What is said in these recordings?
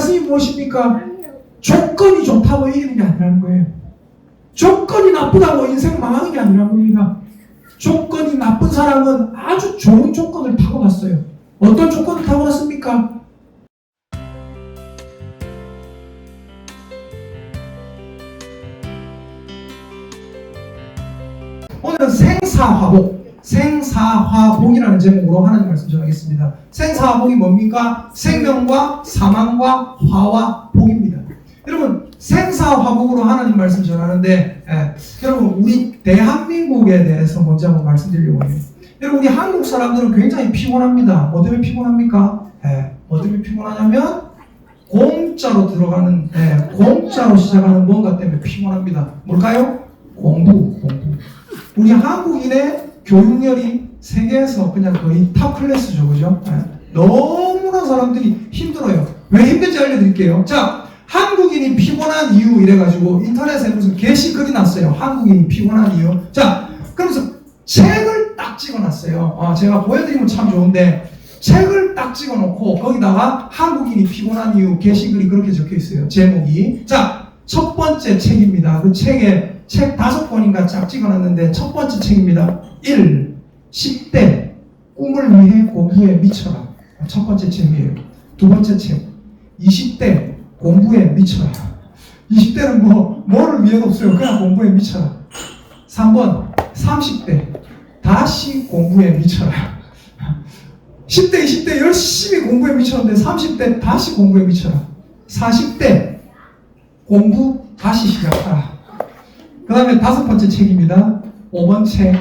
말씀이 무엇입니까? 조건이 좋다고 이기는 게 아니라는 거예요. 조건이 나쁘다고 인생 망하는 게 아니라는 겁니다. 조건이 나쁜 사람은 아주 좋은 조건을 타고났어요. 어떤 조건을 타고났습니까? 오늘은 생사화복이라는 제목으로 하나님 말씀 전하겠습니다. 생사화복이 뭡니까? 생명과 사망과 화와 복입니다. 여러분, 생사화복으로 하나님 말씀 전하는데, 여러분, 우리 대한민국에 대해서 먼저 한번 말씀드리려고 해요. 여러분, 우리 한국 사람들은 굉장히 피곤합니다. 뭐 때문에 피곤합니까? 뭐 때문에 피곤하냐면 공짜로 들어가는, 공짜로 시작하는 뭔가 때문에 피곤합니다. 뭘까요? 공부. 우리 한국인의 교육열이 세계에서 그냥 거의 탑 클래스죠, 그죠? 너무나 사람들이 힘들어요. 왜 힘든지 알려드릴게요. 자, 한국인이 피곤한 이유 이래가지고 인터넷에 무슨 게시글이 났어요. 한국인이 피곤한 이유. 자, 그러면서 책을 딱 찍어놨어요. 제가 보여드리면 참 좋은데 책을 딱 찍어놓고 거기다가 한국인이 피곤한 이유 게시글이 그렇게 적혀있어요. 제목이. 자, 첫 번째 책입니다. 그 책에 책 5권인가 쫙 찍어놨는데 첫 번째 책입니다. 10대 꿈을 위해 공부에 미쳐라. 첫 번째 책이에요. 두 번째 책 20대 공부에 미쳐라. 20대는 뭐를 위해도 없어요. 그냥 공부에 미쳐라. 3번 30대 다시 공부에 미쳐라. 10대 20대 열심히 공부에 미쳤는데 30대 다시 공부에 미쳐라. 40대 공부 다시 시작하라. 그 다음에 5번째 책입니다. 5번 책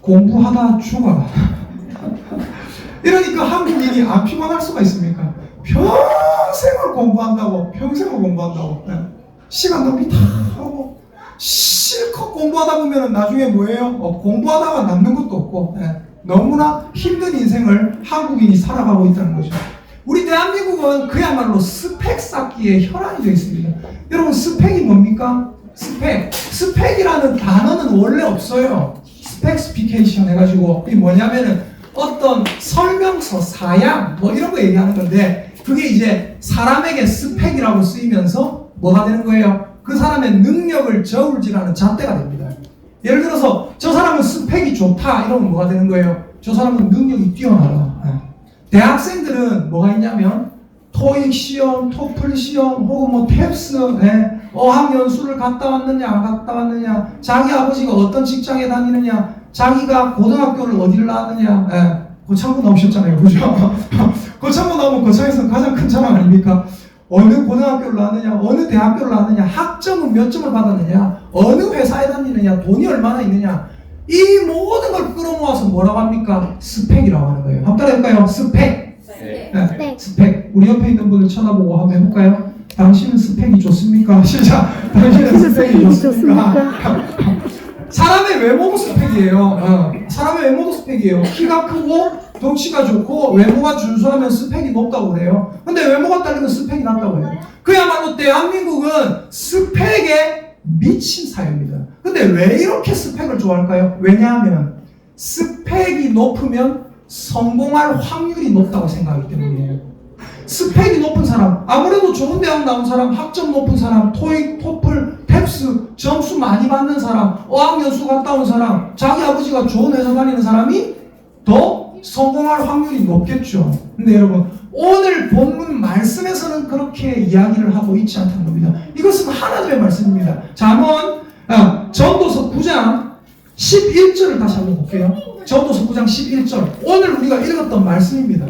공부하다 죽어라. 이러니까 한국인이 안 피곤할 수가 있습니까? 평생을 공부한다고. 시간 낭비 다 하고 실컷 공부하다 보면 나중에 뭐예요? 공부하다가 남는 것도 없고 너무나 힘든 인생을 한국인이 살아가고 있다는 거죠. 우리 대한민국은 그야말로 스펙 쌓기에 혈안이 되어 있습니다. 여러분, 스펙이 뭡니까? 스펙이라는 단어는 원래 없어요. 스펙스피케이션 해가지고 이게 뭐냐면은 어떤 설명서, 사양 뭐 이런 거 얘기하는 건데 그게 이제 사람에게 스펙이라고 쓰이면서 뭐가 되는 거예요? 그 사람의 능력을 저울질하는 잣대가 됩니다. 예를 들어서 저 사람은 스펙이 좋다 이러면 뭐가 되는 거예요? 저 사람은 능력이 뛰어나다. 대학생들은 뭐가 있냐면 토익 시험, 토플 시험 혹은 뭐 탭스, 어학연수를 갔다 왔느냐 안 갔다 왔느냐, 자기 아버지가 어떤 직장에 다니느냐, 자기가 고등학교를 어디를 나왔느냐, 고창고 나오셨잖아요, 그죠? 고창고 나오면 고창에서 가장 큰 자랑 아닙니까? 어느 고등학교를 나왔느냐, 어느 대학교를 나왔느냐, 학점은 몇 점을 받았느냐, 어느 회사에 다니느냐, 돈이 얼마나 있느냐, 이 모든 걸 끌어모아서 뭐라고 합니까? 스펙이라고 하는 거예요. 한번 따라해볼까요? 스펙. 네. 스펙. 우리 옆에 있는 분을 쳐다보고 한번 해볼까요? 당신은 스펙이 좋습니까? 진짜 당신은 스펙이 좋습니까? 사람의 외모도 스펙이에요. 사람의 외모도 스펙이에요. 키가 크고 덩치가 좋고 외모가 준수하면 스펙이 높다고 그래요. 근데 외모가 딸리면 스펙이 낮다고 해요. 그야말로 대한민국은 스펙에 미친 사회입니다. 근데 왜 이렇게 스펙을 좋아할까요? 왜냐하면 스펙이 높으면 성공할 확률이 높다고 생각하기 때문이에요. 스펙이 높은 사람, 아무래도 좋은 대학 나온 사람, 학점 높은 사람, 토익, 토플, 탭스 점수 많이 받는 사람, 어학연수 갔다 온 사람, 자기 아버지가 좋은 회사 다니는 사람이 더 성공할 확률이 높겠죠. 근데 여러분, 오늘 본문 말씀에서는 그렇게 이야기를 하고 있지 않다는 겁니다. 이것은 하나님의 말씀입니다. 자, 한번 전도서 9장 11절을 다시 한번 볼게요. 전도서 9장 11절. 오늘 우리가 읽었던 말씀입니다.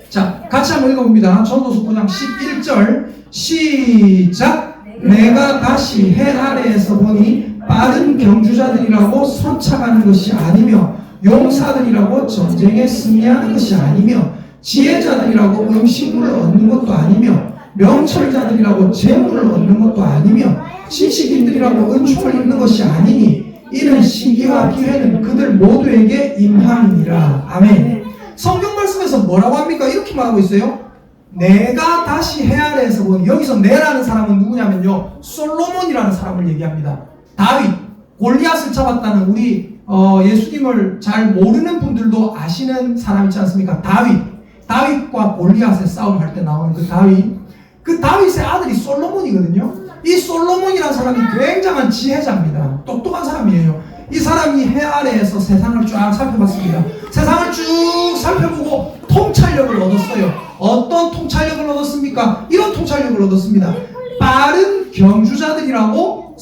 자, 같이 한번 읽어봅니다. 전도서 9장 11절 시작. 내가 다시 해 아래에서 보니 빠른 경주자들이라고 쫓아가는 것이 아니며 용사들이라고 전쟁에 승리하는 것이 아니며 지혜자들이라고 음식물을 얻는 것도 아니며 명철자들이라고 재물을 얻는 것도 아니며 지식인들이라고 은총을 입는 것이 아니니 이는 시기와 기회는 그들 모두에게 임함이니라. 아멘. 성경 말씀에서 뭐라고 합니까? 이렇게 말하고 있어요. 내가 다시 해 아래에서 보니, 여기서 내라는 사람은 누구냐면요, 솔로몬이라는 사람을 얘기합니다. 다윗, 골리앗을 잡았다는 우리 예수님을 잘 모르는 분들도 아시는 사람 있지 않습니까? 다윗. 다윗과 골리앗의 싸움할 때 나오는 그 다윗의 아들이 솔로몬이거든요. 이 솔로몬이라는 사람이 굉장한 지혜자입니다. 똑똑한 사람이에요. 이 사람이 해 아래에서 세상을 쫙 살펴봤습니다. 세상을 쭉 살펴보고 통찰력을 얻었어요. 어떤 통찰력을 얻었습니까? 이런 통찰력을 얻었습니다. 빠른 경주자들이라고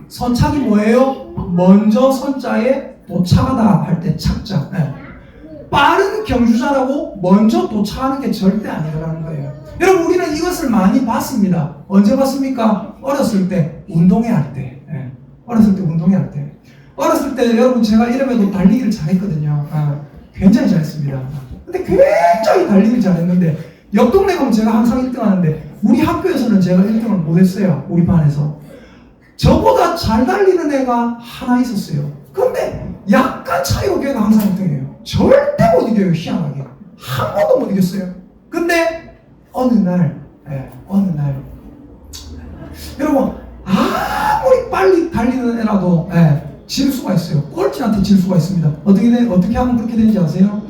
선착이 뭐예요? 먼저 선자에 도착하다 할 때 착자. 네. 빠른 경주자라고 먼저 도착하는 게 절대 아니라는 거예요. 여러분, 우리는 이것을 많이 봤습니다. 언제 봤습니까? 어렸을 때 운동회 할 때. 네. 어렸을 때 운동회 할 때. 어렸을 때 여러분, 제가 이름에도 달리기를 잘했거든요. 굉장히 잘했습니다. 근데 굉장히 달리기를 잘했는데 옆 동네 가면 제가 항상 1등 하는데 우리 학교에서는 제가 1등을 못했어요. 우리 반에서. 저보다 잘 달리는 애가 하나 있었어요. 근데 약간 차이로 걔가 항상 1등이에요. 절대 못 이겨요. 희한하게. 한 번도 못 이겼어요. 근데 어느 날 여러분, 아무리 빨리 달리는 애라도 질 수가 있어요. 꼴찌한테 질 수가 있습니다. 어떻게 하면 그렇게 되는지 아세요?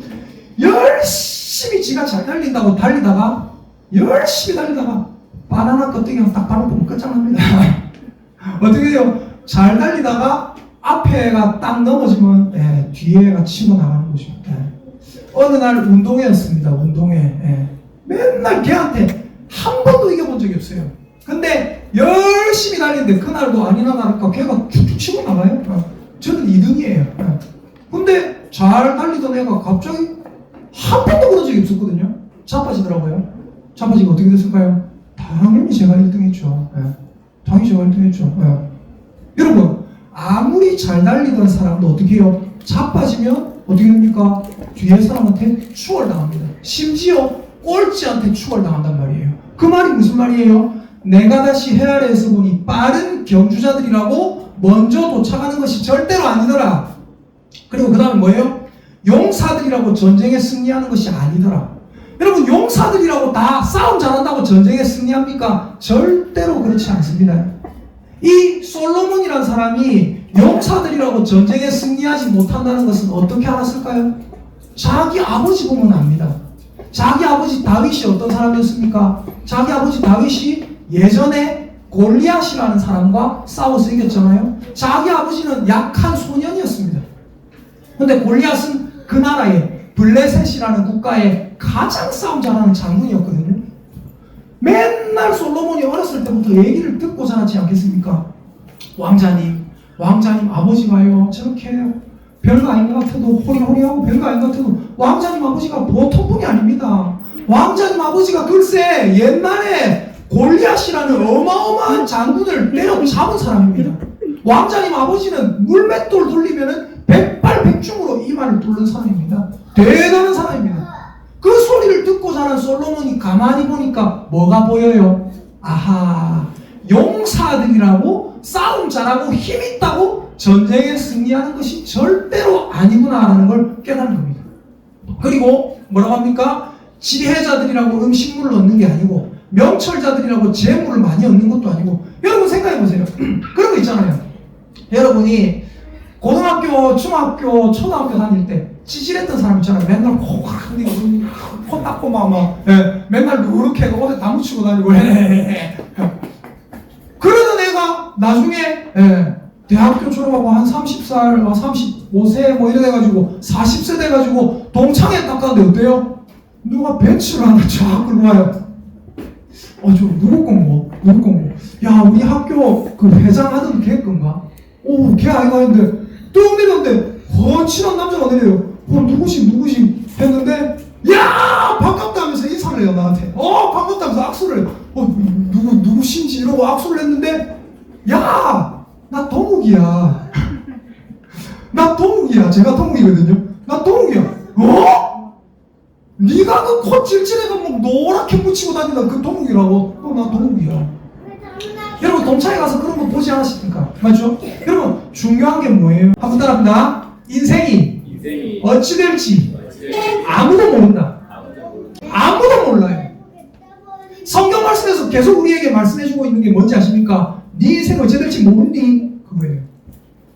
열심히 지가 잘 달린다고 열심히 달리다가 바나나 껍데기랑 딱 바로 끝장납니다. 어떻게 돼요? 잘 달리다가 앞에가 딱 넘어지면 뒤에가 치고 나가는 거죠. 어느 날 운동회였습니다. 운동회. 맨날 걔한테 한 번도 이겨본 적이 없어요. 근데 열심히 달리는데 그날도 아니나 다를까 걔가 축축 치고 나가요. 저는 2등이에요. 근데 잘 달리던 애가 갑자기 한 번도 그런 적이 없었거든요. 자빠지더라고요. 자빠지고 어떻게 됐을까요? 당연히 제가 1등했죠. 당연히 제가 1등했죠. 여러분, 아무리 잘 달리던 사람도 어떻게 해요? 자빠지면 어떻게 됩니까? 뒤에 사람한테 추월당합니다. 심지어 꼴찌한테 추월당한단 말이에요. 그 말이 무슨 말이에요? 내가 다시 해 아래에서 보니 빠른 경주자들이라고 먼저 도착하는 것이 절대로 아니더라. 그리고 그 다음에 뭐예요? 용사들이라고 전쟁에 승리하는 것이 아니더라. 여러분, 용사들이라고 다 싸움 잘한다고 전쟁에 승리합니까? 절대로 그렇지 않습니다. 이 솔로몬이라는 사람이 용사들이라고 전쟁에 승리하지 못한다는 것은 어떻게 알았을까요? 자기 아버지 보면 압니다. 자기 아버지 다윗이 어떤 사람이었습니까? 자기 아버지 다윗이 예전에 골리앗이라는 사람과 싸워서 이겼잖아요. 자기 아버지는 약한 소년이었습니다. 근데 골리앗은 그 나라의 블레셋이라는 국가의 가장 싸움 잘하는 장군이었거든요. 맨날 솔로몬이 어렸을 때부터 얘기를 듣고 자랐지 않겠습니까? 왕자님 아버지가요 저렇게 별거 아닌 것 같아도 호리호리하고 별거 아닌 것 같아도 왕자님 아버지가 보통 분이 아닙니다. 왕자님 아버지가 글쎄 옛날에 골리앗이라는 어마어마한 장군을 때려잡은 사람입니다. 왕자님 아버지는 물맷돌 돌리면은 백발백중으로 이마를 뚫는 사람입니다. 대단한 사람입니다. 그 소리를 듣고 자란 솔로몬이 가만히 보니까 뭐가 보여요? 아하, 용사들이라고 싸움 잘하고 힘있다고 전쟁에 승리하는 것이 절대로 아니구나라는 걸 깨닫는 겁니다. 그리고 뭐라고 합니까? 지혜자들이라고 음식물을 얻는 게 아니고 명철자들이라고 재물을 많이 얻는 것도 아니고, 여러분 생각해보세요. 그런 거 있잖아요. 여러분이 고등학교, 중학교, 초등학교 다닐 때 찌질했던 사람 있잖아요. 맨날 코 닦고 맨날 누렇게 옷에 다 묻히고 다니고 그러던 애가 나중에 대학교 졸업하고 한 30살, 35세 뭐 이래 돼가지고 40세 돼가지고 동창회 딱 가는데 어때요? 누가 벤츠를 하나 쫙 끌고 와요. 저 누구 공부? 야, 우리 학교 그 회장 하던 걔 건가? 걔 아이가 했는데 뚱 내렸는데 거칠한 남자가 내려요. 누구시 했는데 야, 반갑다면서 인사를 해요 나한테. 반갑다면서 악수를 해요. 누구신지 이러고 악수를 했는데, 야, 나 동욱이야. 제가 동욱이거든요. 나 동욱이야. 네가 그 코 찔찔해가 뭐 노랗게 묻히고 다니는 그 동욱이라고? 나 동욱이야. 여러분, 동창회 가서 그런 거 보지 않으십니까? 맞죠? 여러분, 중요한 게 뭐예요? 한번 따라합니다. 인생이 어찌 될지 아무도 모른다. 아무도 몰라요. 성경 말씀에서 계속 우리에게 말씀해주고 있는 게 뭔지 아십니까? 네 인생 어찌 될지 모른디, 그거예요.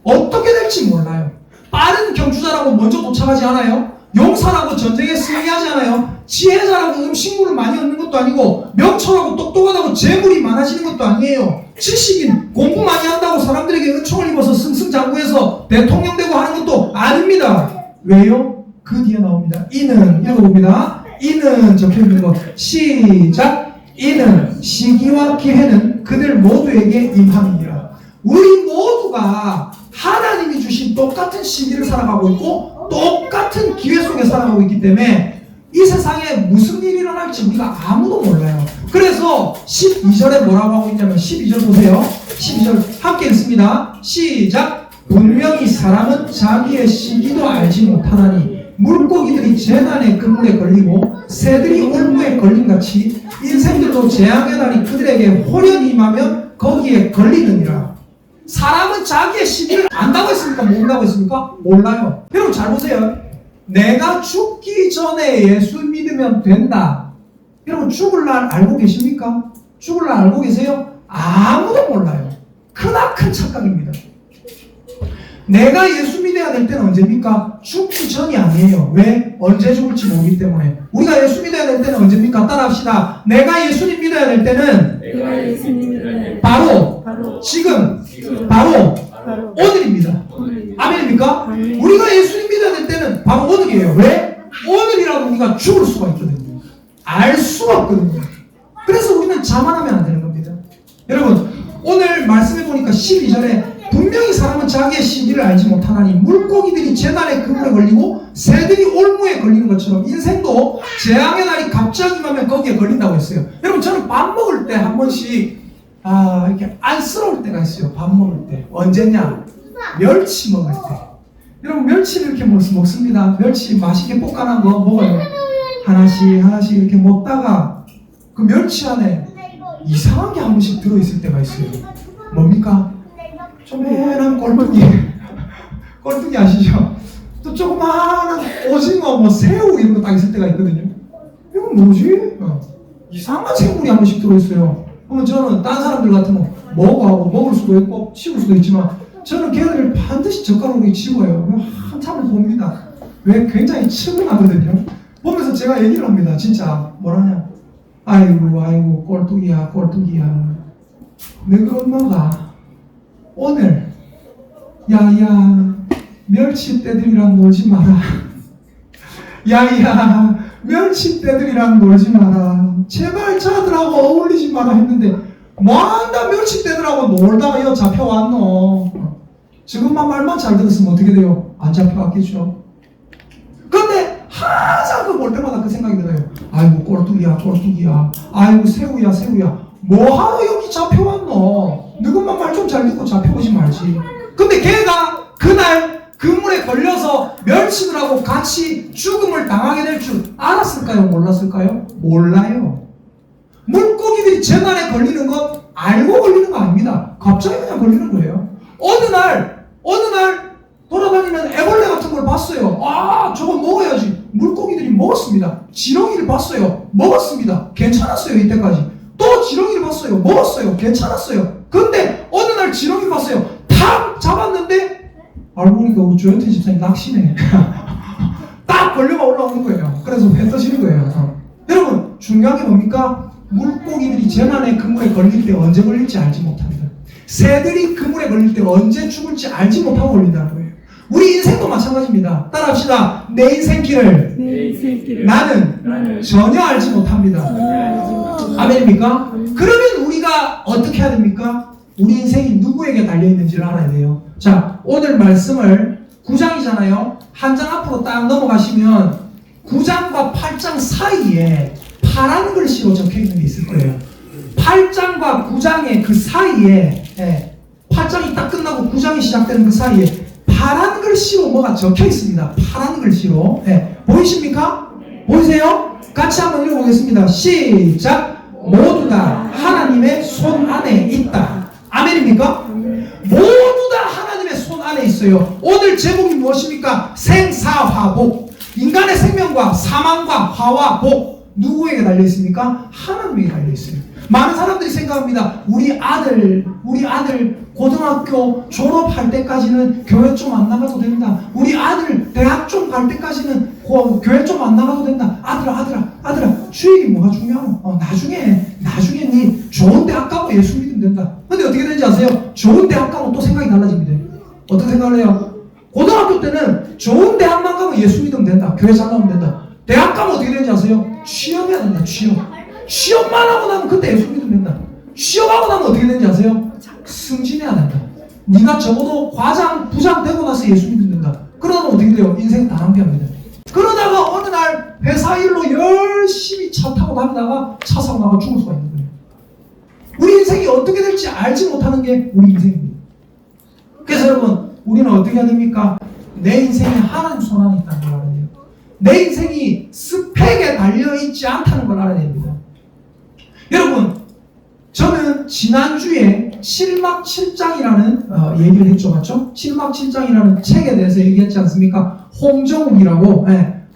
어떻게 될지 몰라요. 빠른 경주자라고 먼저 도착하지 않아요. 용사라고 전쟁에 승리하지 않아요. 지혜자라고 음식물을 많이 얻는 것도 아니고 명철하고 똑똑하다고 재물이 많아지는 것도 아니에요. 지식인 공부 많이 한다고 사람들에게 은총을 입어서 승승장구해서 대통령 되고 하는 것도 아닙니다. 왜요? 그 뒤에 나옵니다. 이는 읽어봅니다. 이는 적혀있는 거 시작. 이는 시기와 기회는 그들 모두에게 임함이니라. 우리 모두가 하나님이 주신 똑같은 시기를 살아가고 있고 똑같은 기회 속에 살아가고 있기 때문에 이 세상에 무슨 일이 일어날지 우리가 아무도 몰라요. 그래서 12절에 뭐라고 하고 있냐면 12절 보세요. 12절 함께 읽습니다. 시작. 분명히 사람은 자기의 시기도 알지 못하나니 물고기들이 재난의 그물에 걸리고 새들이 올무에 걸림같이 인생들도 재앙의 날이 그들에게 호련히 임하면 거기에 걸리느니라. 사람은 자기의 시기를 안다고 했습니까? 모른다고 했습니까? 몰라요. 여러분 잘 보세요. 내가 죽기 전에 예수 믿으면 된다. 여러분 죽을 날 알고 계십니까? 죽을 날 알고 계세요? 아무도 몰라요. 크나큰 착각입니다. 내가 예수 믿어야 될 때는 언제입니까? 죽기 전이 아니에요. 왜? 언제 죽을지 모르기 때문에. 우리가 예수 믿어야 될 때는 언제입니까? 따라합시다. 내가 예수님 믿어야 될 때는 바로 지금 바로 오늘입니다. 아멘입니까? 우리가 예수님 믿어야 될 때는 바로 오늘이에요. 왜? 오늘이라도 우리가 죽을 수가 있거든요. 알 수가 없거든요. 그래서 우리는 자만하면 안 되는 겁니다. 여러분 오늘 말씀해 보니까 12절에 분명히 사람은 자기의 시기를 알지 못하나니 물고기들이 재난의 그물에 걸리고 새들이 올무에 걸리는 것처럼 인생도 재앙의 날이 갑자기 가면 거기에 걸린다고 했어요. 여러분 저는 밥 먹을 때 한 번씩 이렇게 안쓰러울 때가 있어요. 밥 먹을 때. 언제냐? 멸치 먹을 때. 여러분 멸치를 이렇게 먹습니다. 멸치 맛있게 볶아놓은 거 먹어요. 하나씩 이렇게 먹다가 그 멸치 안에 이상한 게 한 번씩 들어있을 때가 있어요. 뭡니까? 조그만한 꼴뚜기 아시죠? 또 조그만한 오징어, 새우 이런 거 딱 있을 때가 있거든요. 이건 뭐지? 이상한 생물이 한 번씩 들어있어요. 그러면 저는 딴 사람들 같으면 먹어하고 먹을 수도 있고 치울 수도 있지만 저는 걔들을 반드시 젓가락으로 집어요. 한참을 봅니다. 왜? 굉장히 측은하거든요. 보면서 제가 얘기를 합니다. 진짜 뭐라냐? 아이고 꼴뚜기야. 너희 엄마가 오늘 야야 멸치떼들이랑 놀지 마라. 야야 멸치떼들이랑 놀지 마라. 제발 저들하고 어울리지 마라 했는데 뭐한다 멸치떼들하고 놀다가 잡혀왔노. 지금만 말만 잘 들었으면 어떻게 돼요? 안 잡혀왔겠죠. 근데 항상 그 볼 때마다 그 생각이 들어요. 아이고 꼴뚜기야. 아이고 새우야. 뭐하러 여기 잡혀왔노? 누군만 말 좀 잘 듣고 잡혀오지 말지. 근데 걔가 그날 그물에 걸려서 멸치들하고 같이 죽음을 당하게 될 줄 알았을까요? 몰랐을까요? 몰라요. 물고기들이 재난에 걸리는 건 알고 걸리는 거 아닙니다. 갑자기 그냥 걸리는 거예요. 어느 날 돌아다니는 애벌레 같은 걸 봤어요. 저거 먹어야지. 물고기들이 먹었습니다. 지렁이를 봤어요. 먹었습니다. 괜찮았어요. 이때까지. 또 지렁이를 봤어요. 먹었어요. 괜찮았어요. 근데 어느 날 지렁이를 봤어요. 탁 잡았는데 알고 보니까 우리 조현태 집사님 낚시네. 딱 걸려가 올라오는 거예요. 그래서 회 떠시는 거예요. 여러분 중요한 게 뭡니까? 물고기들이 재난의 그물에 걸릴 때 언제 걸릴지 알지 못합니다. 새들이 그물에 걸릴 때 언제 죽을지 알지 못하고 걸린다는 거예요. 우리 인생도 마찬가지입니다. 따라합시다. 내 인생길을 나는 전혀 알지 못합니다. 아멘입니까? 그러면 우리가 어떻게 해야 됩니까? 우리 인생이 누구에게 달려있는지를 알아야 돼요. 자, 오늘 말씀을 9장이잖아요. 한 장 앞으로 딱 넘어가시면 9장과 8장 사이에 파란 글씨로 적혀있는 게 있을 거예요. 8장과 9장의 그 사이에 8장이 딱 끝나고 9장이 시작되는 그 사이에 파란 글씨로 뭐가 적혀 있습니다. 파란 글씨로. 보이십니까? 보이세요? 같이 한번 읽어보겠습니다. 시작. 모두 다 하나님의 손 안에 있다. 아멘입니까? 모두 다 하나님의 손 안에 있어요. 오늘 제목이 무엇입니까? 생사화복. 인간의 생명과 사망과 화와 복 누구에게 달려 있습니까? 하나님에게 달려 있어요. 많은 사람들이 생각합니다. 우리 아들 고등학교 졸업할 때까지는 교회 좀 안 나가도 된다. 우리 아들 대학 좀 갈 때까지는 교회 좀 안 나가도 된다. 아들아, 주일이 뭐가 중요하노? 나중에 니 좋은 대학 가고 예수 믿으면 된다. 근데 어떻게 되는지 아세요? 좋은 대학 가면 또 생각이 달라집니다. 어떻게 생각을 해요? 고등학교 때는 좋은 대학만 가면 예수 믿으면 된다. 교회 잘 나오면 된다. 대학 가면 어떻게 되는지 아세요? 취업해야 된다. 취업만 하고 나면 그때 예수 믿으면 된다. 취업하고 나면 어떻게 되는지 아세요? 승진해야 된다. 네가 적어도 과장, 부장 되고 나서 예수 믿으면 된다. 그러면 어떻게 돼요? 인생 다 낭비합니다. 그러다가 어느 날 회사 일로 열심히 차 타고 다니다가 차 사고 나가 죽을 수가 있는 거예요. 우리 인생이 어떻게 될지 알지 못하는 게 우리 인생입니다. 그래서 여러분, 우리는 어떻게 해야 됩니까? 내 인생이 하나님 손 안에 있다는 걸 알아야 돼요. 내 인생이 스펙에 달려있지 않다는 걸 알아야 됩니다. 여러분, 저는 지난주에 7막 7장이라는 얘기를 했죠. 맞죠? 7막 7장이라는 책에 대해서 얘기했지 않습니까? 홍정욱이라고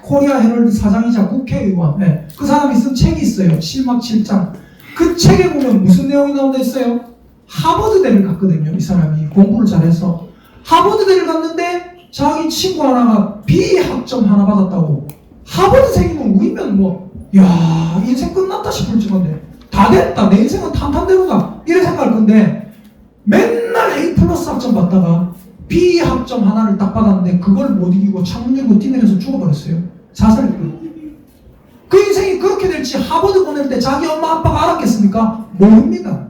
코리아 헤럴드 사장이자 국회의원 그 사람이 쓴 책이 있어요. 7막 7장. 그 책에 보면 무슨 내용이 나온다 했어요? 하버드대를 갔거든요. 이 사람이 공부를 잘해서 하버드대를 갔는데 자기 친구 하나가 B학점 하나 받았다고. 하버드생이면 우리면 야, 인생 끝났다 싶을 정도인데 다 됐다, 내 인생은 탄탄대로다 이래 생각할 건데 맨날 A+ 학점 받다가 B 학점 하나를 딱 받았는데 그걸 못 이기고 창문 열고 뛰내려서 죽어버렸어요. 자살했고요. 그 인생이 그렇게 될지 하버드 보낼 때 자기 엄마 아빠가 알았겠습니까? 모릅니다.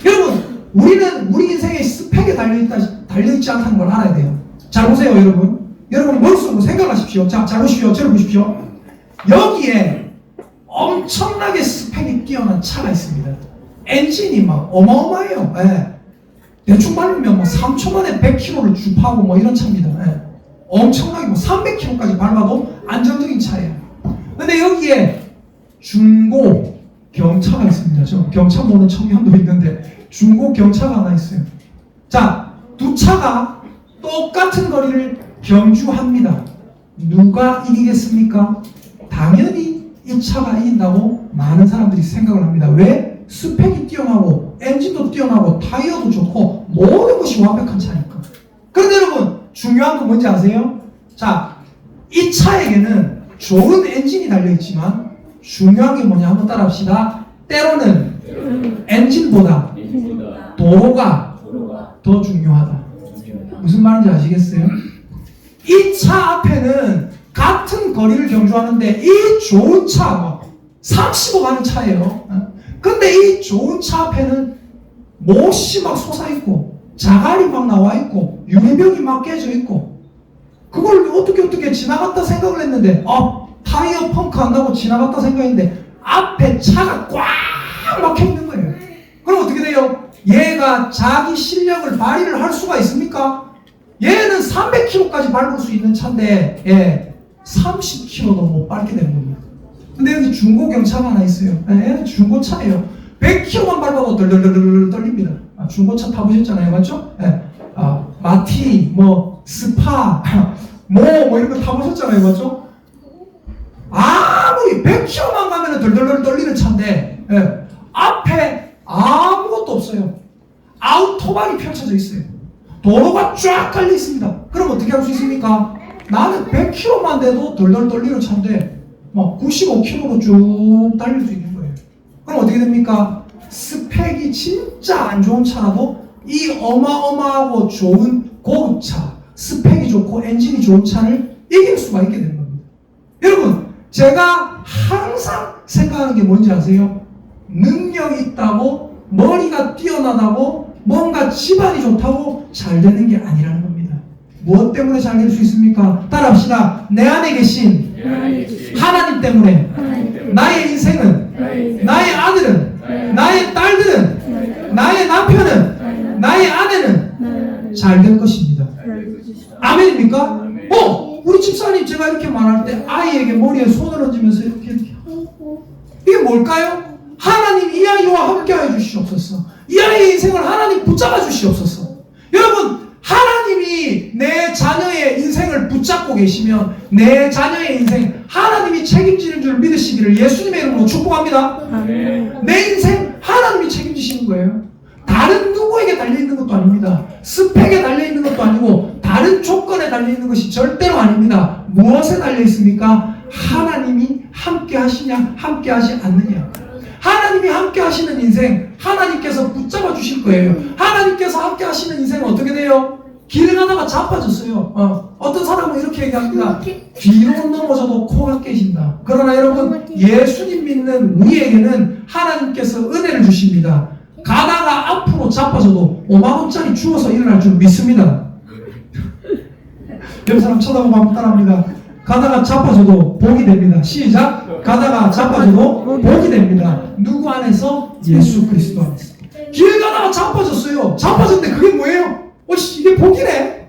여러분, 우리는 우리 인생의 스펙에 달려있지 않다는 걸 알아야 돼요. 잘 보세요, 여러분. 여러분 머릿속으로 생각하십시오. 자, 잘 보십시오. 저를 보십시오. 여기에 엄청나게 스펙이 뛰어난 차가 있습니다. 엔진이 막 어마어마해요. 대충 밟으면 3초 만에 100km를 주파하고 이런 차입니다. 엄청나게 300km까지 밟아도 안정적인 차예요. 근데 여기에 중고 경차가 있습니다. 저 경차 모는 청년도 있는데 중고 경차가 하나 있어요. 자, 두 차가 똑같은 거리를 경주합니다. 누가 이기겠습니까? 당연히 이 차가 이긴다고 많은 사람들이 생각을 합니다. 왜? 스펙이 뛰어나고 엔진도 뛰어나고 타이어도 좋고 모든 것이 완벽한 차니까. 그런데 여러분, 중요한 건 뭔지 아세요? 자, 이 차에게는 좋은 엔진이 달려있지만 중요한 게 뭐냐 한번 따라합시다. 때로는 엔진보다 도로가 더 중요하다. 무슨 말인지 아시겠어요? 이 차 앞에는 같은 거리를 경주하는데 이 좋은 차 35 가는 차예요. 근데 이 좋은 차 앞에는 못이 막 솟아있고 자갈이 막 나와있고 유리병이 막 깨져있고 그걸 어떻게 지나갔다 생각을 했는데 타이어 펑크 한다고 지나갔다 생각했는데 앞에 차가 꽉 막혀있는 거예요. 그럼 어떻게 돼요? 얘가 자기 실력을 발휘를 할 수가 있습니까? 얘는 300km까지 밟을 수 있는 차인데 30km도 못 밟게 되는 겁니다. 근데 여기 중고 경차가 하나 있어요. 얘는 중고차예요. 100km만 밟아도 덜덜덜 떨립니다. 중고차 타보셨잖아요. 맞죠? 마티, 스파, 이런 거 타보셨잖아요. 맞죠? 아무리 100km만 가면 덜덜덜 떨리는 차인데 앞에 아무것도 없어요. 아우토반이 펼쳐져 있어요. 도로가 쫙 깔려 있습니다. 그럼 어떻게 할 수 있습니까? 나는 100km만 돼도 덜덜 떨리는 차인데 95km로 쭉 달릴 수 있는 거예요. 그럼 어떻게 됩니까? 스펙이 진짜 안 좋은 차라도 이 어마어마하고 좋은 고급차, 스펙이 좋고 엔진이 좋은 차를 이길 수가 있게 되는 겁니다. 여러분, 제가 항상 생각하는 게 뭔지 아세요? 능력이 있다고, 머리가 뛰어나다고, 뭔가 집안이 좋다고 잘 되는 게 아니라는 겁니다. 무엇 때문에 잘 될 수 있습니까? 따라합시다. 내 안에 계신 하나님 때문에 나의 인생은, 나의 아들은, 나의 딸들은, 나의 남편은, 나의 아내는 잘 될 것입니다. 아멘입니까? 우리 집사님 제가 이렇게 말할 때 아이에게 머리에 손을 얹으면서 이렇게 이게 뭘까요? 하나님 이 아이와 함께하여 주시옵소서. 이 아이의 인생을 하나님 붙잡아 주시옵소서. 여러분, 하나님이 내 자녀의 인생을 붙잡고 계시면 내 자녀의 인생 하나님이 책임지는 줄 믿으시기를 예수님의 이름으로 축복합니다. 내 인생 하나님이 책임지시는 거예요. 다른 누구에게 달려있는 것도 아닙니다. 스펙에 달려있는 것도 아니고 다른 조건에 달려있는 것이 절대로 아닙니다. 무엇에 달려있습니까? 하나님이 함께 하시냐 함께 하지 않느냐. 하나님이 함께 하시는 인생 하나님께서 붙잡아 주실 거예요. 하나님께서 함께 하시는 인생은 어떻게 돼요? 길을 가다가 자빠졌어요. 어떤 사람은 이렇게 얘기합니다. 뒤로 넘어져도 코가 깨진다. 그러나 여러분, 예수님 믿는 우리에게는 하나님께서 은혜를 주십니다. 가다가 앞으로 자빠져도 5만원짜리 주어서 일어날 줄 믿습니다. 옆 사람 쳐다보고 한번 따라합니다. 가다가 자빠져도 복이 됩니다. 시작. 가다가 자빠져도 복이 됩니다. 누구 안에서? 예수 그리스도 안에서. 길 가다가 자빠졌어요. 자빠졌는데 그게 뭐예요? 이게 복이네.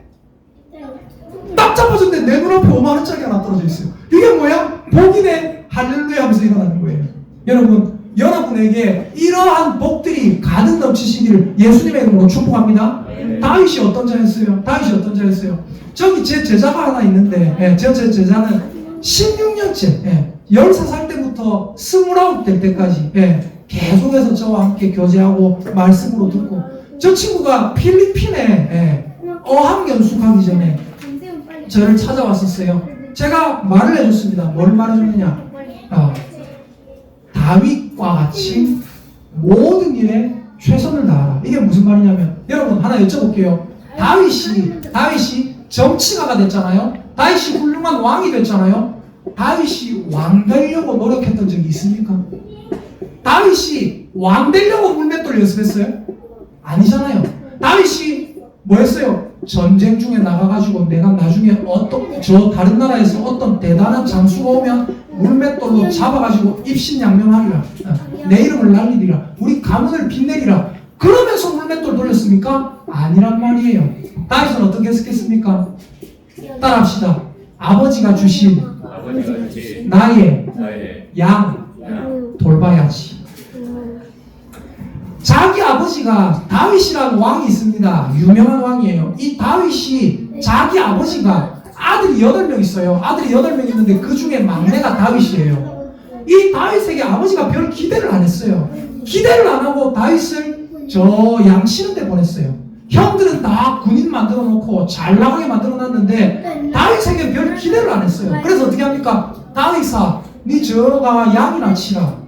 딱 자빠졌는데 내 눈앞에 5만원짜리 하나 떨어져 있어요. 이게 뭐야? 복이네. 할렐루야 하면서 일어나는 거예요. 여러분, 여러분에게 이러한 복들이 가득 넘치시기를 예수님의 이름으로 축복합니다. 다윗이 어떤 자였어요? 저기 제 제자가 하나 있는데, 제 제자는 16년째 13살 때부터 29 될 때까지 계속해서 저와 함께 교제하고 말씀으로 듣고, 저 친구가 필리핀에 어학연수 가기 전에 저를 찾아왔었어요. 제가 말을 해줬습니다. 뭘 말해줬느냐? 다윗과 같이 모든 일에 최선을 다하라. 이게 무슨 말이냐면, 여러분 하나 여쭤볼게요. 다윗이 정치가가 됐잖아요. 다윗이 훌륭한 왕이 됐잖아요. 다윗이 왕 되려고 노력했던 적이 있습니까? 다윗이 왕 되려고 물맷돌 연습했어요? 아니잖아요. 다윗이 뭐 했어요? 전쟁 중에 나가가지고 내가 나중에 다른 나라에서 어떤 대단한 장수가 오면 물맷돌로 잡아가지고 입신양명하리라. 내 이름을 날리리라. 우리 가문을 빛내리라. 그러면서 물맷돌 돌렸습니까? 아니란 말이에요. 다윗은 어떻게 했겠습니까? 따라합시다. 아버지가 주신 나의 양 돌봐야지. 자기 아버지가 다윗이라는 왕이 있습니다. 유명한 왕이에요. 이 다윗이 자기 아버지가 아들이 8명 있어요. 아들이 8명 있는데 그 중에 막내가 다윗이에요. 이 다윗에게 아버지가 별 기대를 안 했어요. 기대를 안 하고 다윗을 저 양치는 데 보냈어요. 형들은 다 군인 만들어 놓고 잘 나가게 만들어 놨는데 다윗에게 별 기대를 안 했어요. 그래서 어떻게 합니까? 다윗아, 니 저가 양이나 치라.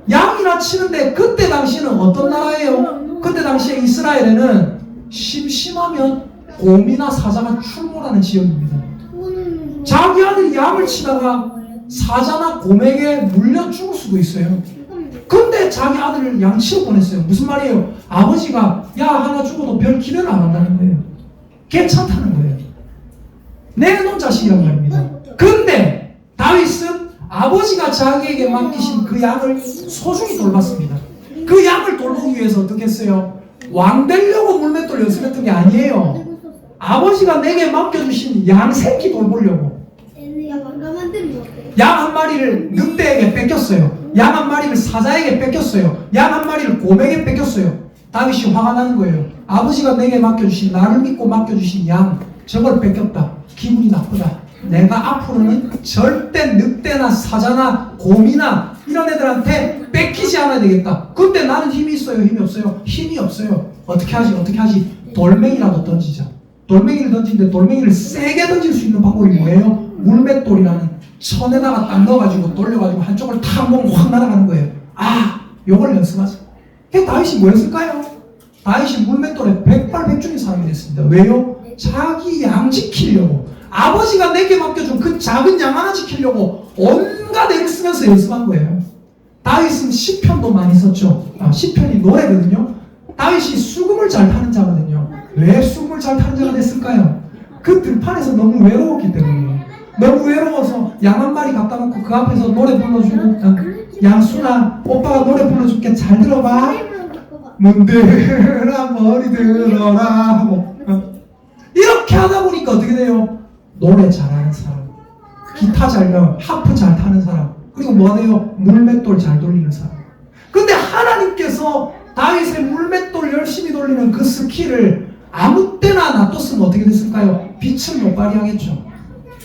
양이나 치는데 그때 당시는 어떤 나라예요? 그때 당시에 이스라엘에는 심심하면 곰이나 사자가 출몰하는 지역입니다. 자기 아들이 양을 치다가 사자나 곰에게 물려 죽을 수도 있어요. 근데 자기 아들을 양치러 보냈어요. 무슨 말이에요? 아버지가 야 하나 죽어도 별 기대를 안 한다는 거예요. 괜찮다는 거예요. 내놓은 자식이란 말입니다. 근데 다윗은 아버지가 자기에게 맡기신 그 양을 소중히 돌봤습니다. 그 양을 돌보기 위해서 어떻게 했어요? 왕 되려고 물맷돌 연습했던 게 아니에요. 아버지가 내게 맡겨주신 양 새끼 돌보려고. 양 한 마리를 늑대에게 뺏겼어요. 양 한 마리를 사자에게 뺏겼어요. 양 한 마리를 곰에게 뺏겼어요. 다윗이 화가 나는 거예요. 아버지가 내게 맡겨주신, 나를 믿고 맡겨주신 양, 저걸 뺏겼다. 기분이 나쁘다. 내가 앞으로는 절대 늑대나 사자나 곰이나 이런 애들한테 뺏기지 않아야 되겠다. 근데 나는 힘이 있어요? 힘이 없어요? 힘이 없어요. 어떻게 하지? 돌멩이라도 던지자. 돌멩이를 던지는데 돌멩이를 세게 던질 수 있는 방법이 뭐예요? 물맷돌이라는 천에다가 딱 넣어가지고 돌려가지고 한쪽을 탁 보면 확 날아가는 거예요. 요걸 연습하자. 다윗이 뭐였을까요? 다윗이 물맷돌에 백발백중의 사람이 됐습니다. 왜요? 자기 양 지키려고, 아버지가 내게 맡겨준 그 작은 양 하나 지키려고 온갖 애를 쓰면서 연습한 거예요. 다윗은 시편도 많이 썼죠. 시편이 노래거든요. 다윗이 수금을 잘 타는 자거든요. 왜 수금을 잘 타는 자가 됐을까요? 그 들판에서 너무 외로웠기 때문이에요. 너무 외로워서 양 한 마리 갖다 놓고 그 앞에서 노래 불러주고, 양순아 오빠가 노래 불러줄게 잘 들어봐. 문들아 머리 들어라 하고 이렇게 하다 보니까 어떻게 돼요? 노래 잘하는 사람, 기타 잘 배워, 하프 잘 타는 사람, 그리고 뭐가 돼요? 물맷돌 잘 돌리는 사람. 근데 하나님께서 다윗의 물맷돌 열심히 돌리는 그 스킬을 아무 때나 놔뒀으면 어떻게 됐을까요? 빛을 못 발휘하겠죠.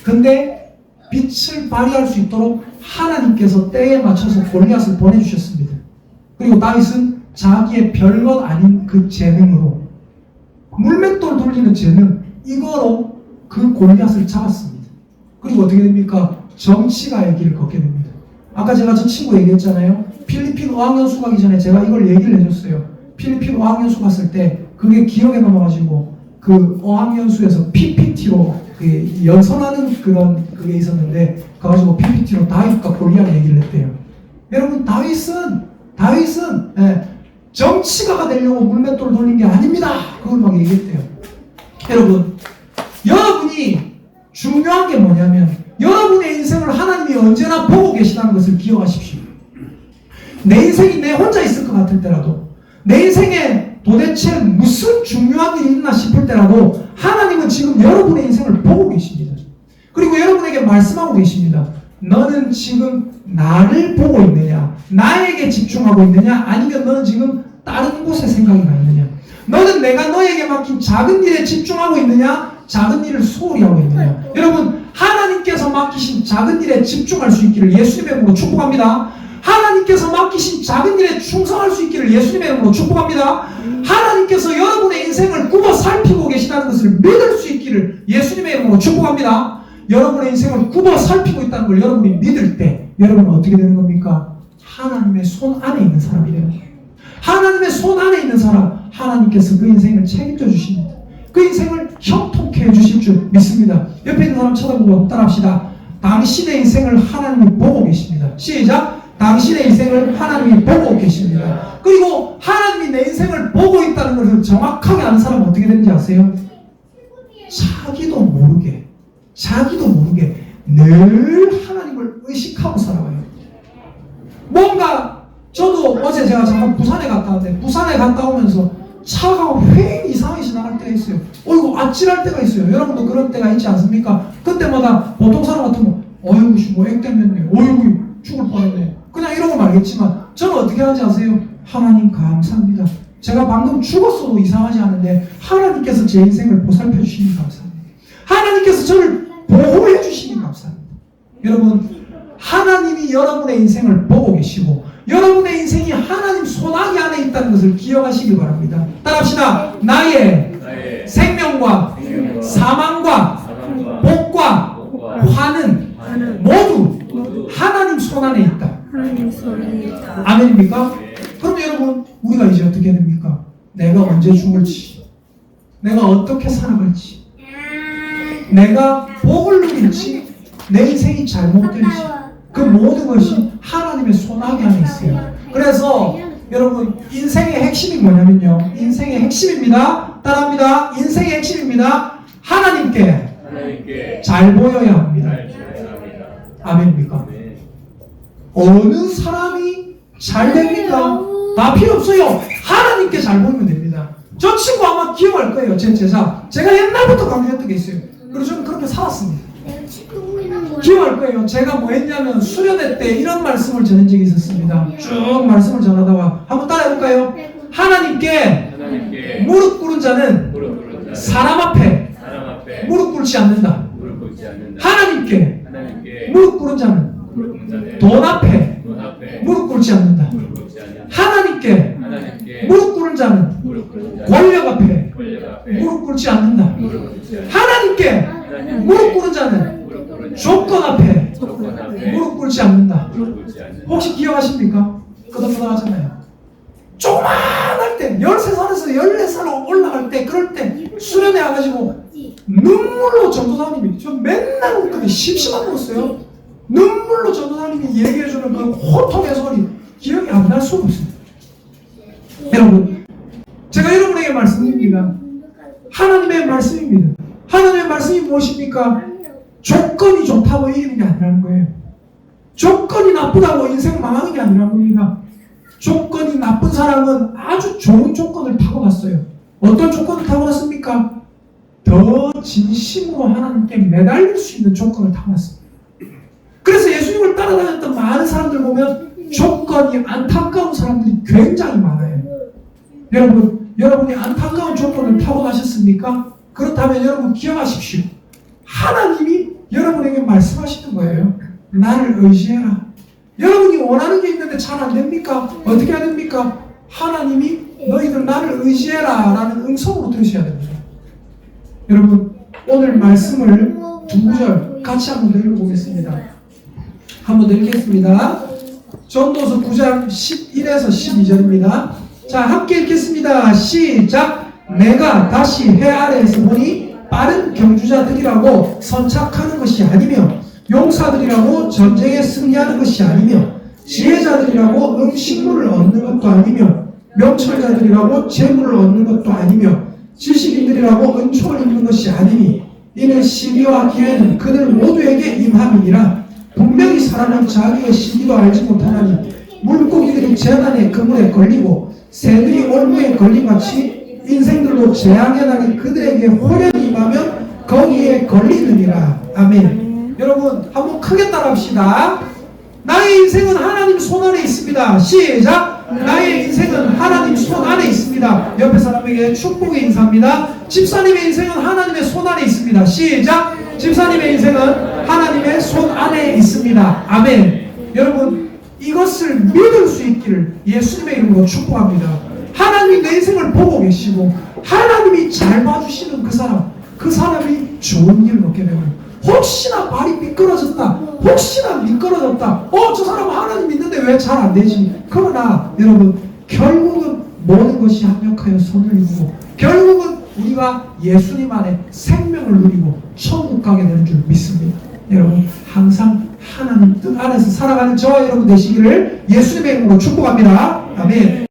근데 빛을 발휘할 수 있도록 하나님께서 때에 맞춰서 골리앗을 보내주셨습니다. 그리고 다윗은 자기의 별것 아닌 그 재능으로, 물맷돌 돌리는 재능, 이거로 그 골리앗을 잡았습니다. 그리고 어떻게 됩니까? 정치가의 길을 걷게 됩니다. 아까 제가 저 친구 얘기했잖아요. 필리핀 어학연수 가기 전에 제가 이걸 얘기를 해줬어요. 필리핀 어학연수 갔을 때 그게 기억에 남아가지고 그 어학연수에서 PPT로 연설하는 그런 그게 있었는데 가가지고 PPT로 다윗과 골리앗 얘기를 했대요. 여러분, 다윗은 정치가가 되려고 물맷돌을 돌린 게 아닙니다. 그걸 막 얘기했대요. 여러분, 여러분이 중요한 게 뭐냐면 여러분의 인생을 하나님이 언제나 보고 계시다는 것을 기억하십시오. 내 인생이 내 혼자 있을 것 같을 때라도, 내 인생에 도대체 무슨 중요한 일이 있나 싶을 때라도 하나님은 지금 여러분의 인생을 보고 계십니다. 그리고 여러분에게 말씀하고 계십니다. 너는 지금 나를 보고 있느냐, 나에게 집중하고 있느냐, 아니면 너는 지금 다른 곳에 생각이 가 있느냐, 너는 내가 너에게 맡긴 작은 일에 집중하고 있느냐, 작은 일을 소홀히 하고 있느냐. 여러분, 하나님께서 맡기신 작은 일에 집중할 수 있기를 예수님의 이름으로 축복합니다. 하나님께서 맡기신 작은 일에 충성할 수 있기를 예수님의 이름으로 축복합니다. 하나님께서 여러분의 인생을 굽어 살피고 계시다는 것을 믿을 수 있기를 예수님의 이름으로 축복합니다. 여러분의 인생을 굽어 살피고 있다는 걸 여러분이 믿을 때 여러분은 어떻게 되는 겁니까? 하나님의 손 안에 있는 사람이 되는 거예요. 하나님의 손 안에 있는 사람, 하나님께서 그 인생을 책임져 주십니다. 그 인생을 형통케 해주실 줄 믿습니다. 옆에 있는 사람 쳐다보고 따라합시다. 당신의 인생을 하나님이 보고 계십니다. 시작! 당신의 인생을 하나님이 보고 계십니다. 그리고 하나님이 내 인생을 보고 있다는 것을 정확하게 아는 사람은 어떻게 되는지 아세요? 자기도 모르게 늘 하나님을 의식하고 살아가요. 뭔가 저도 어제 제가 잠깐 부산에 갔다 왔는데 부산에 갔다 오면서 차가 회 이상하게 지나갈 때가 있어요. 어이구 아찔할 때가 있어요. 여러분도 그런 때가 있지 않습니까? 그때마다 보통 사람 같으면 어이구 뭐 액땜했네, 어이구 죽을 뻔했네, 그냥 이러고 말겠지만 저는 어떻게 하는지 아세요? 하나님 감사합니다. 제가 방금 죽었어도 이상하지 않은데 하나님께서 제 인생을 보살펴 주시니 감사합니다. 하나님께서 저를 보호해 주시니 감사합니다. 여러분, 하나님이 여러분의 인생을 보고 계시고 여러분의 인생이 하나님 손아귀 안에 있다는 것을 기억하시기 바랍니다. 따라합시다. 나의 생명과 사망과 복과 화는 모두 하나님 손 안에 있다. 아멘입니까? 그럼 여러분, 우리가 이제 어떻게 됩니까? 내가 언제 죽을지, 내가 어떻게 살아갈지, 내가 복을 누릴지, 내 인생이 잘못될지, 그 모든 것이 하나님의 손아귀 안에 있어요. 그래서 여러분, 인생의 핵심이 뭐냐면요, 인생의 핵심입니다. 따라합니다. 인생의 핵심입니다. 하나님께 잘 보여야 합니다. 아멘입니까? 어느 사람이 잘 됩니까? 다 필요 없어요. 하나님께 잘 보이면 됩니다. 저 친구 아마 기억할 거예요. 제 제자, 제가 옛날부터 강조했던 게 있어요. 그래서 저는 그렇게 살았습니다. 기억할 거예요. 제가 뭐 했냐면 수련회 때 이런 말씀을 전한 적이 있었습니다. 쭉 말씀을 전하다가 한번 따라해볼까요? 하나님께 무릎 꿇은 자는 사람 앞에 무릎 꿇지 않는다. 하나님께 무릎 꿇은 자는 돈 앞에 무릎 꿇지 않는다. 하나님께 무릎 꿇은 자는 권력 앞에 무릎 꿇지 않는다. 하나님께 무릎 꿇은 자는 조건 앞에 무릎 꿇지 않는다. 혹시 기억하십니까? 끄덕끄덕하잖아요. 조그만할 때 13살에서 14살 올라갈 때, 그럴 때 수련회 와가지고 눈물로 전도사님이, 저 맨날 울거든요. 심심한 거였어요. 눈물로 전도사님이 얘기해주는 그 호통의 소리 기억이 안 날 수가 없습니다. 여러분, 제가 여러분에게 말씀드립니다. 하나님의 말씀입니다. 하나님의 말씀이 무엇입니까? 조건이 좋다고 이기는 게 아니라는 거예요. 조건이 나쁘다고 인생 망하는 게 아니라는 겁니다. 조건이 나쁜 사람은 아주 좋은 조건을 타고났어요. 어떤 조건을 타고났습니까? 더 진심으로 하나님께 매달릴 수 있는 조건을 타고났습니다. 그래서 예수님을 따라다녔던 많은 사람들 보면 조건이 안타까운 사람들이 굉장히 많아요. 여러분이 안타까운 조건을 타고나셨습니까? 그렇다면 여러분 기억하십시오. 하나님이 여러분에게 말씀하시는 거예요. 나를 의지해라. 여러분이 원하는 게 있는데 잘 안 됩니까? 어떻게 해야 됩니까? 하나님이 너희들 나를 의지해라 라는 음성으로 들으셔야 됩니다. 여러분, 오늘 말씀을 두 구절 같이 한번 읽어보겠습니다. 한번 읽겠습니다. 전도서 9장 11에서 12절입니다. 자, 함께 읽겠습니다. 시작. 내가 다시 해 아래에서 보니 빠른 경주자들이라고 선착하는 것이 아니며 용사들이라고 전쟁에 승리하는 것이 아니며 지혜자들이라고 음식물을 얻는 것도 아니며 명철자들이라고 재물을 얻는 것도 아니며 지식인들이라고 은총을 입는 것이 아니니 이는 시기와 기회는 그들 모두에게 임함이니라. 분명히 사람은 자기의 시기도 알지 못하나니 물고기들이 재난의 그물에 걸리고 새들이 올무에 걸림같이 인생들도 재앙의 날이 그들에게 호련히 임하면 거기에 걸리느니라. 아멘. 여러분 한번 크게 따라합시다. 나의 인생은 하나님 손 안에 있습니다. 시작. 나의 인생은 하나님 손 안에 있습니다. 옆에 사람에게 축복의 인사입니다. 집사님의 인생은 하나님의 손 안에 있습니다. 시작. 집사님의 인생은 하나님의 손 안에 있습니다. 아멘. 여러분 이것을 믿을 수 있기를 예수님의 이름으로 축복합니다. 하나님이 내 인생을 보고 계시고 하나님이 잘 봐주시는 그 사람이 좋은 일을 얻게 되고, 혹시나 발이 미끄러졌다, 혹시나 미끄러졌다, 저 사람 하나님 믿는데 왜 잘 안 되지? 그러나 여러분 결국은 모든 것이 합력하여 선을 이루고 결국은 우리가 예수님 안에 생명을 누리고 천국 가게 되는 줄 믿습니다. 여러분 항상 하나님 뜻 안에서 살아가는 저와 여러분 되시기를 예수님의 이름으로 축복합니다. 아멘.